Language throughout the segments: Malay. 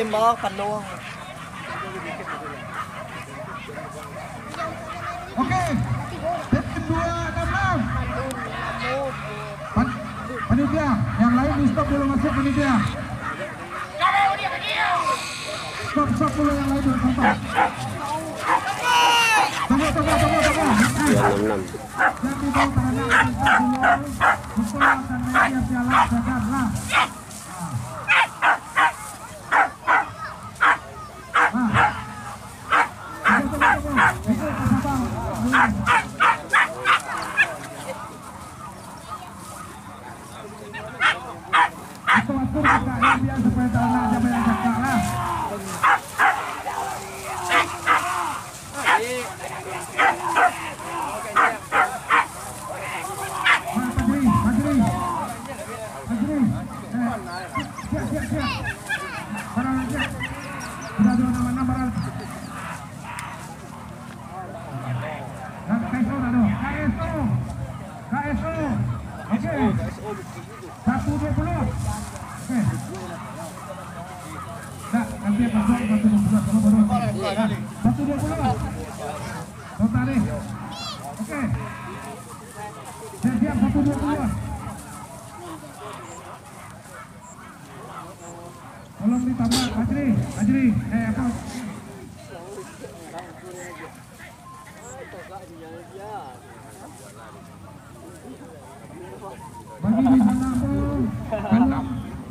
Simbok Panluang. Oke. Tim 266. Panitia, yang lain di stop dulu masuk panitia. Stop dulu yang lain dulu sampai. Tunggu. 266. Jadi mau tangannya angkat dulu. Itu akan siap jalan sadarlah. Tolong ditambah, Ajri, apa? Bagi di sana pun,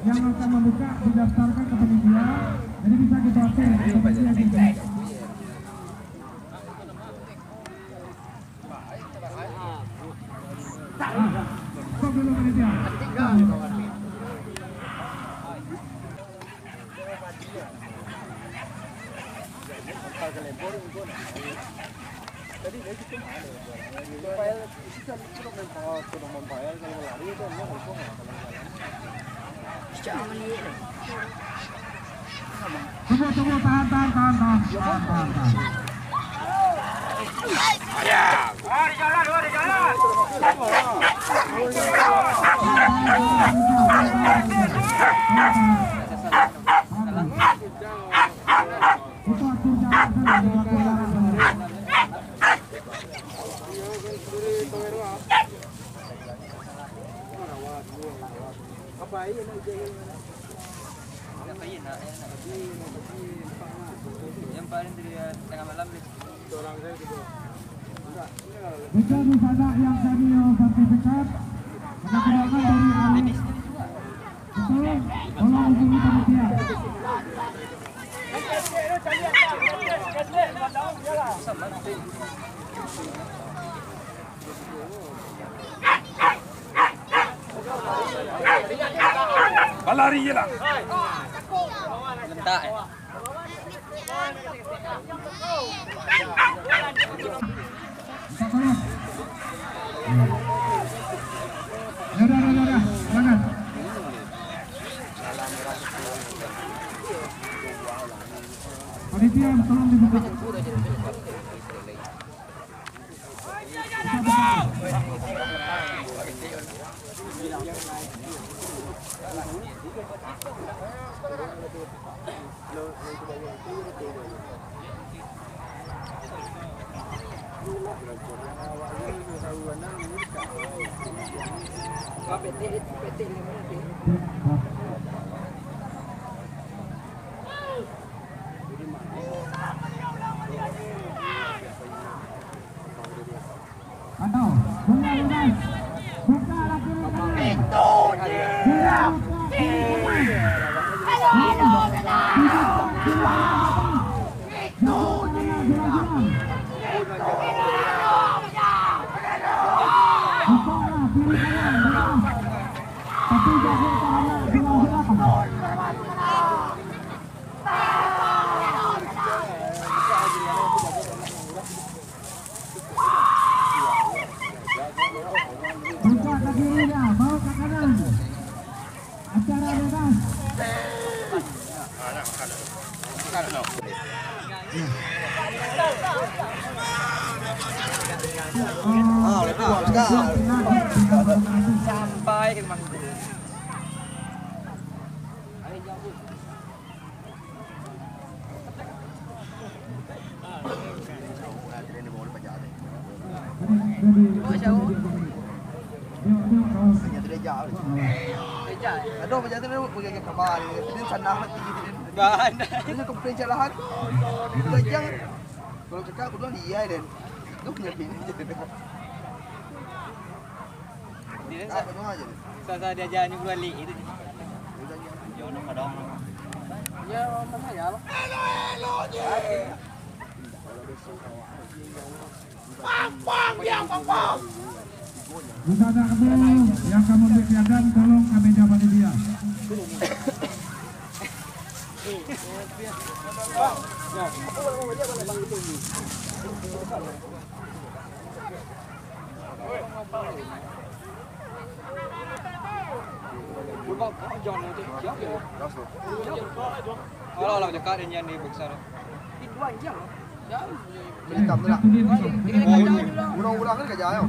yang akan membuka didaftarkan ke panitia, jadi bisa kita atur ke panitia kita. Stop dulu panitia. Tunggu, tahan. Yang paling dari tengah malam nih. Jika di sana yang senior sertifikat penampilan dari Ali. Betul, tolong hubungi panitia. Balari je lah. Lentak ya. Udah, jangan. Panitia tolong dibuka. Atau buka lagi. Sampai ke rumah. Hanya tidak jauh. Ada macam tu pergi ke kamar ni senang hati ni. Bahan. Ini komplain calahan. Lajang. Kalau cakap aku bilang dia dan tu punya bini je. Dia Apa tu aja. Sasa dia jalan juga balik itu. Jono kadang. Ya, mana ya? Busana kamu yang kamu piadan tolong kami jawab dia. Kalau lah cakap dia ni besar. Ini tam tu lah. Ulang-ulang kan kerja yo.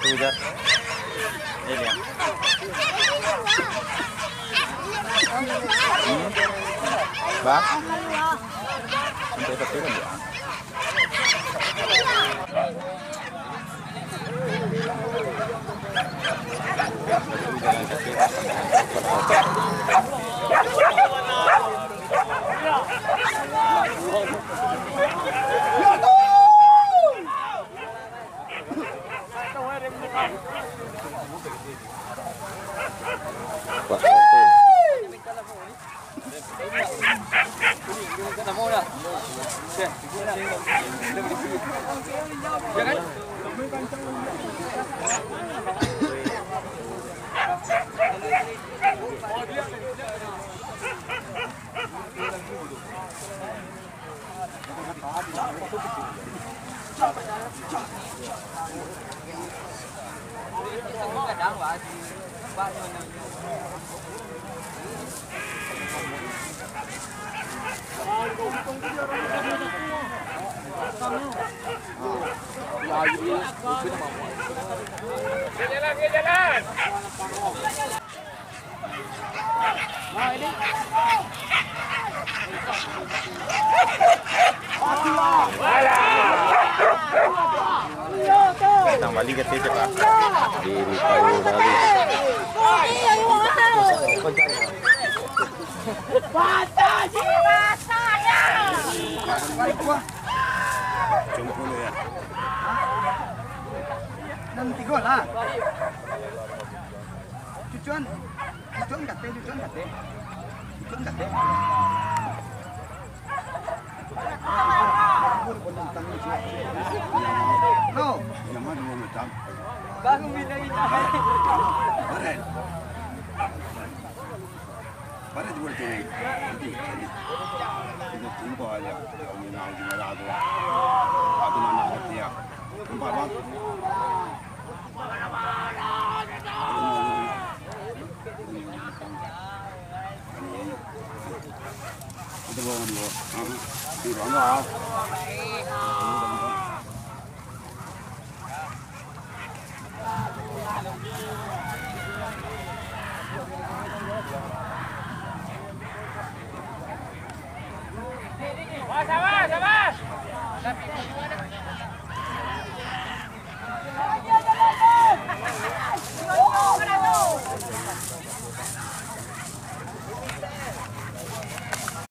Sudah. Ini ya. Bang. Sampai tepi kan ya. Datang balik ke sini Pak. Di Palu Bali. Cuma dulu ya. Nanti gol lah. Cucuan kate. No. Yang mana mau minta? Baru bila ini. Barat. Barat boleh tu. Kita tunggu aja. Kami nak jual ada. Ada mana dia. Nampak bang? Kita bawa dulu. Di mana? Sabar.